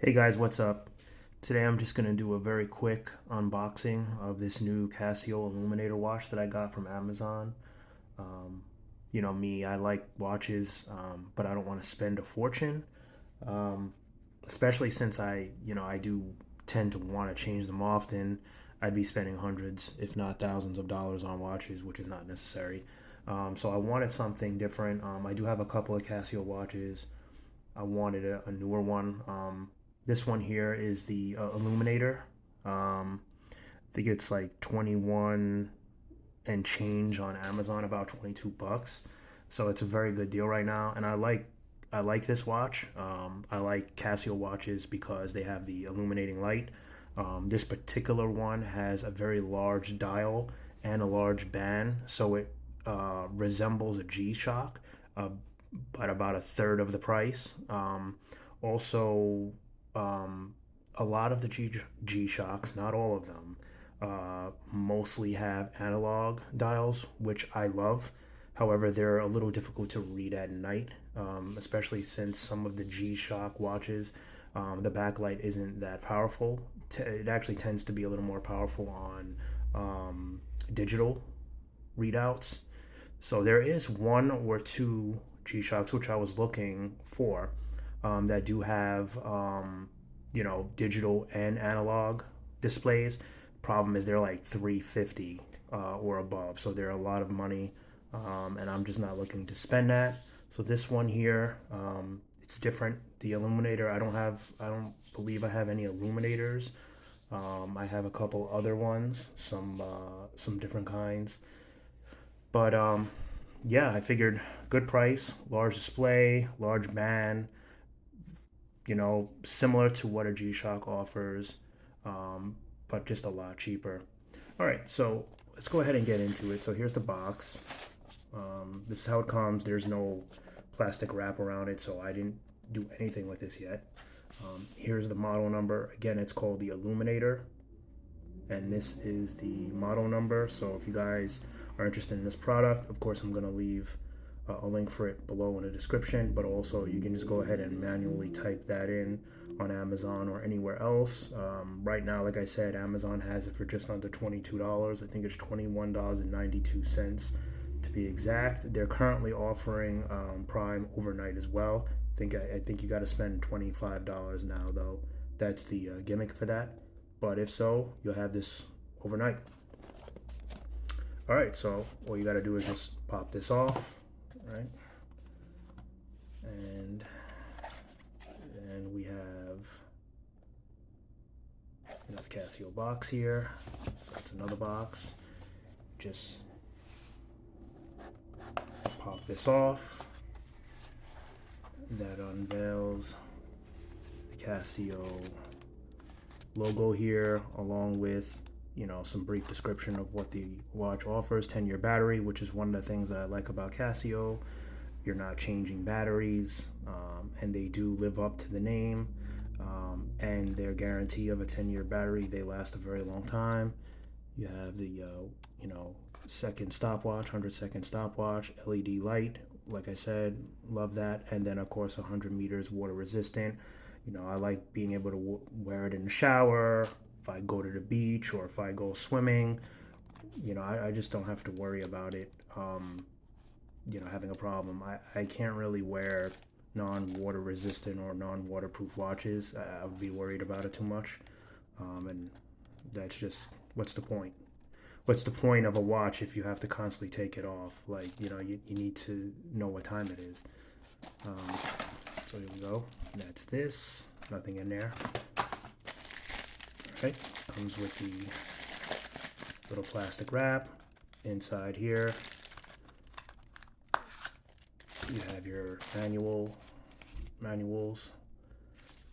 Hey guys, what's up? Today I'm just going to do a very quick unboxing of this new Casio Illuminator watch that I got from Amazon. Um, you know me, I like watches, but I don't want to spend a fortune, um, especially since I do tend to want to change them often. I'd be spending hundreds, if not thousands of dollars on watches, which is not necessary. So I wanted something different. I do have a couple of Casio watches. I wanted a newer one. This one here is the Illuminator. I think it's like 21 and change on Amazon, about 22 bucks. So it's a very good deal right now, and I like this watch. I like Casio watches because they have the illuminating light. This particular one has a very large dial and a large band, so it resembles a G-Shock, uh, but about a third of the price. Also, a lot of the G-Shocks, not all of them, mostly have analog dials, which I love. However, they're a little difficult to read at night, especially since some of the G-Shock watches, the backlight isn't that powerful. It actually tends to be a little more powerful on digital readouts. So there is one or two G-Shocks which I was looking for that do have digital and analog displays. Problem is they're like 350 or above, so they're a lot of money, and I'm just not looking to spend that. So this one here, it's different. The Illuminator, I don't believe I have any Illuminators. I have a couple other ones, some different kinds. But yeah, I figured good price, large display, large band, similar to what a G-Shock offers, but just a lot cheaper. All right, so let's go ahead and get into it. So here's the box. This is how it comes. There's no plastic wrap around it, so I didn't do anything with this yet. Here's the model number. Again, it's called the Illuminator, and this is the model number. So if you guys are interested in this product, of course, I'm going to leave a link for it below in the description, but also you can just go ahead and manually type that in on Amazon or anywhere else. Right now, like I said, Amazon has it for just under $22. I think it's $21.92 to be exact. They're currently offering Prime overnight as well. I think you got to spend $25 now, though. That's the gimmick for that. But if so, you'll have this overnight. All right, so all you got to do is just pop this off, right? And then we have the Casio box here. So that's another box. Just pop this off. That unveils the Casio logo here, along with some brief description of what the watch offers. 10-year battery, which is one of the things that I like about Casio. You're not changing batteries, and they do live up to the name, and their guarantee of a 10-year battery. They last a very long time. You have the second stopwatch, 100-second stopwatch, LED light. Like I said, love that. And then of course 100 meters water resistant. I like being able to wear it in the shower, if I go to the beach or if I go swimming. I just don't have to worry about it, having a problem. I can't really wear non-water resistant or non-waterproof watches. I would be worried about it too much. And that's just, what's the point? What's the point of a watch if you have to constantly take it off? Like, you need to know what time it is. So here we go. That's this. Nothing in there. Okay. Comes with the little plastic wrap. Inside here, you have your manuals,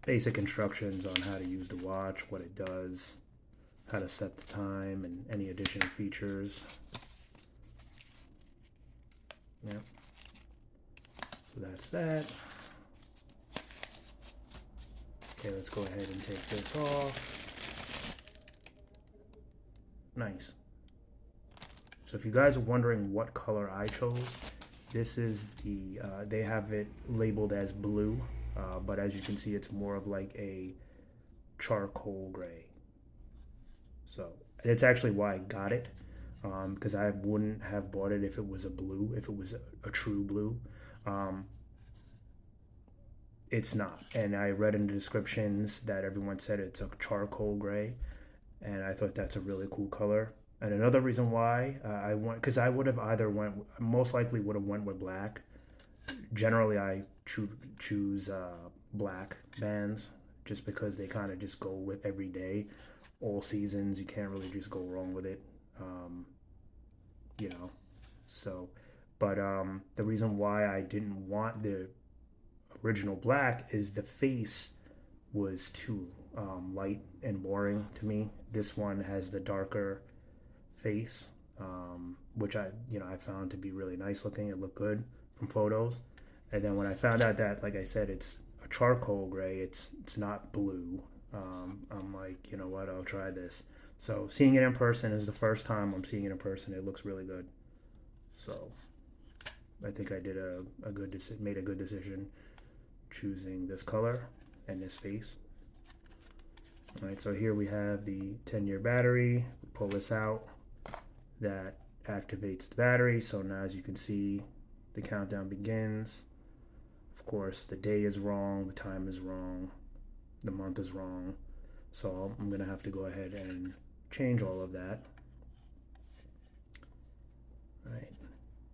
basic instructions on how to use the watch, what it does, how to set the time, and any additional features. Yep. So that's that. Okay, let's go ahead and take this off. Nice. So if you guys are wondering what color I chose, this is they have it labeled as blue. but as you can see, it's more of like a charcoal gray. So it's actually why I got it, because I wouldn't have bought it if it was a blue, if it was a true blue. Um, it's not. And I read in the descriptions that everyone said it's a charcoal gray, and I thought that's a really cool color. And another reason why I went, because I would have either went, most likely would have went with black. Generally, I choose black bands just because they kind of just go with every day, all seasons. You can't really just go wrong with it, um, you know. So, but the reason why I didn't want the original black is the face was too light and boring to me. This one has the darker face, which I found to be really nice looking. It looked good from photos, and then when I found out that, like I said, it's a charcoal gray, it's not blue. I'm like, you know what? I'll try this. So seeing it in person is the first time I'm seeing it in person. It looks really good. So I think I did a good made a good decision choosing this color and this face. All right, so here we have the 10-year battery. We pull this out, that activates the battery. So now, as you can see, the countdown begins. Of course, the day is wrong, the time is wrong, the month is wrong. So I'm gonna have to go ahead and change all of that. All right,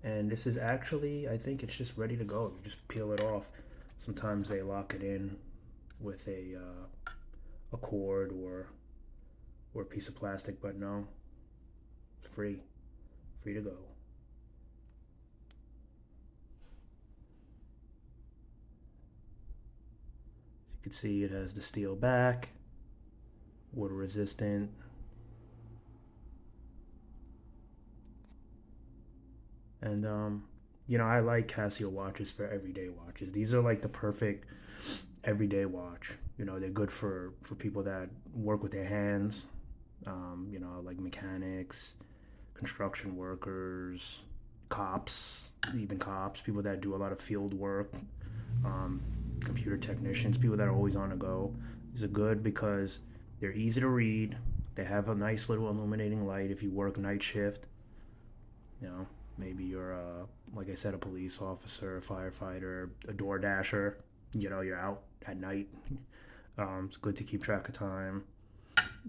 and this is actually, I think it's just ready to go. You just peel it off. Sometimes they lock it in with a cord or a piece of plastic, but no, it's free to go. You can see it has the steel back, water resistant. And I like Casio watches for everyday watches. These are like the perfect everyday watch. They're good for people that work with their hands. Like mechanics, construction workers, cops, even cops, people that do a lot of field work, um, computer technicians, people that are always on the go. These are good because they're easy to read. They have a nice little illuminating light if you work night shift. Maybe you're like I said, a police officer, a firefighter, a door dasher. You're out at night. It's good to keep track of time.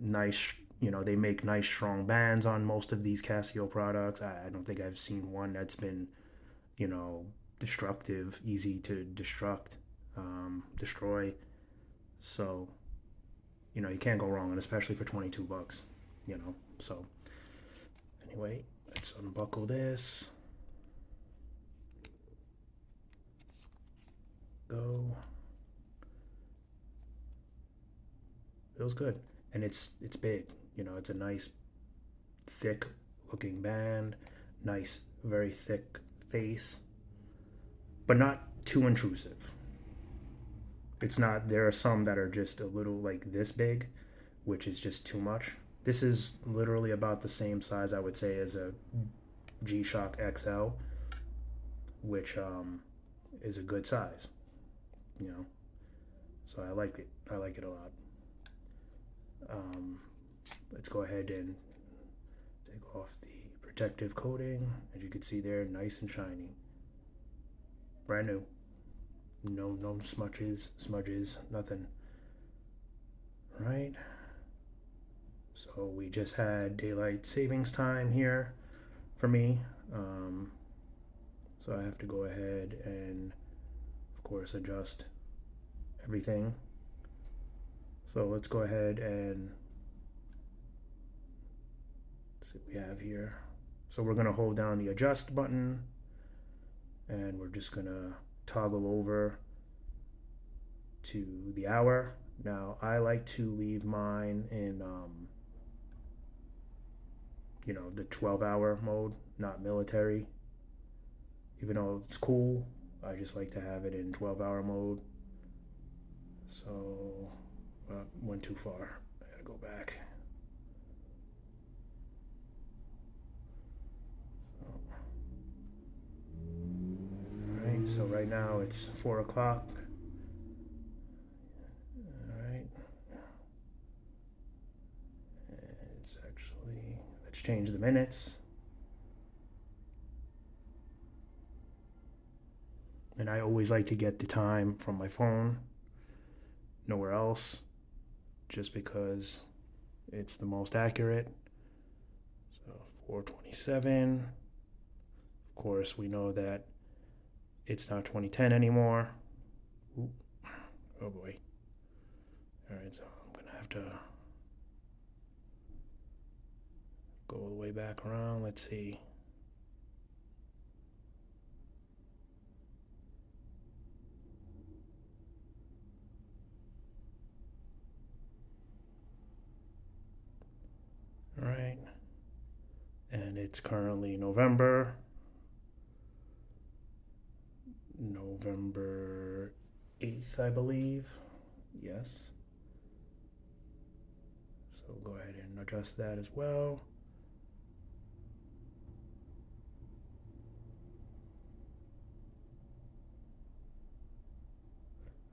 Nice, they make nice strong bands on most of these Casio products. I don't think I've seen one that's been, destructive, easy to destroy. So, you can't go wrong, and especially for $22. So anyway, let's unbuckle this. Go. Feels good, and it's big. It's a nice, thick looking band. Nice, very thick face, but not too intrusive. It's not. There are some that are just a little like this big, which is just too much. This is literally about the same size, I would say, as a G-Shock XL, which is a good size. You know, so I like it. I like it a lot. Um, let's go ahead and take off the protective coating. As you can see there, nice and shiny, brand new. No smudges, nothing. Right. So we just had daylight savings time here for me. So I have to go ahead and, of course, adjust everything. So let's go ahead and see what we have here. So we're going to hold down the adjust button, and we're just going to toggle over to the hour. Now I like to leave mine in the 12-hour mode, not military. Even though it's cool, I just like to have it in 12-hour mode. So went too far. I gotta go back. All right, so right now it's 4 o'clock. let's change the minutes. And I always like to get the time from my phone, nowhere else, just because it's the most accurate. So 427. Of course, we know that it's not 2010 anymore. Ooh. Oh boy. All right, so I'm going to have to go all the way back around. Let's see. All right. And it's currently November 8th, I believe. Yes. So go ahead and adjust that as well.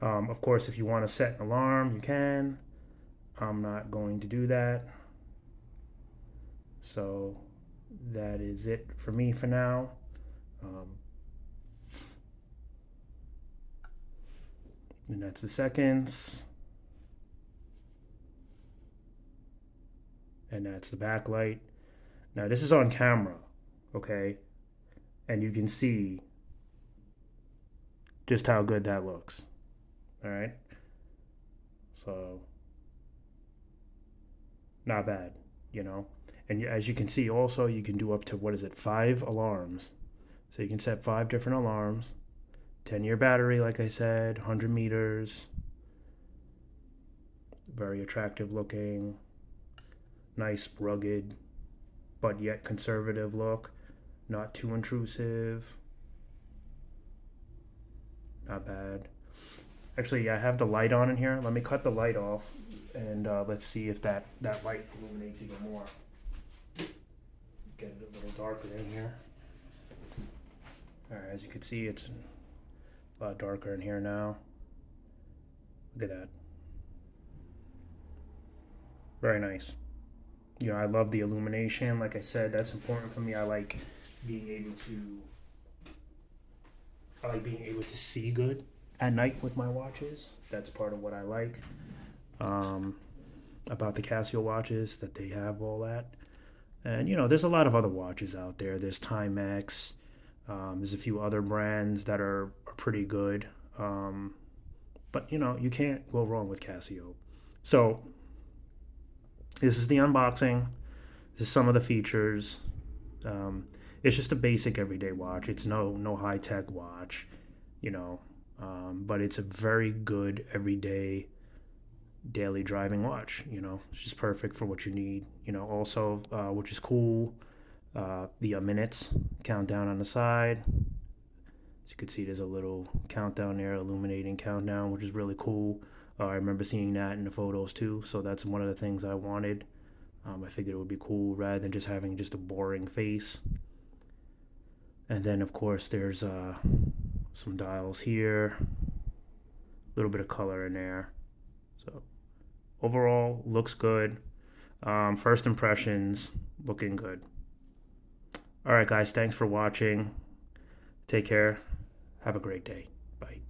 Of course, if you want to set an alarm, you can. I'm not going to do that. So that is it for me for now. Um, and that's the seconds. And that's the backlight. Now, this is on camera, okay? And you can see just how good that looks. All right? So, not bad, you know? And as you can see, also, you can do up to, what is it, 5 alarms. So you can set 5 different alarms. 10-year battery, like I said, 100 meters. Very attractive looking. Nice, rugged, but yet conservative look. Not too intrusive. Not bad. Actually, I have the light on in here. Let me cut the light off, and let's see if that light illuminates even more. Get it a little darker in here. All right, as you can see, it's a lot darker in here now. Look at that. Very nice. You know, I love the illumination. Like I said, that's important for me. I like being able to see good at night with my watches. That's part of what I like about the Casio watches, that they have all that. And you know, there's a lot of other watches out there. There's Timex. There's a few other brands that are pretty good. But you know, you can't go wrong with Casio. So this is the unboxing. This is some of the features. It's just a basic everyday watch. It's no high tech watch, you know, but it's a very good everyday daily driving watch. You know, it's just perfect for what you need. You know, also which is cool, the minutes countdown on the side. As you can see, there's a little countdown there, illuminating countdown, which is really cool. I remember seeing that in the photos too, so that's one of the things I wanted. I figured it would be cool rather than just having just a boring face. And then, of course, there's some dials here, a little bit of color in there. So overall, looks good. First impressions, looking good. All right, guys, thanks for watching. Take care. Have a great day. Bye.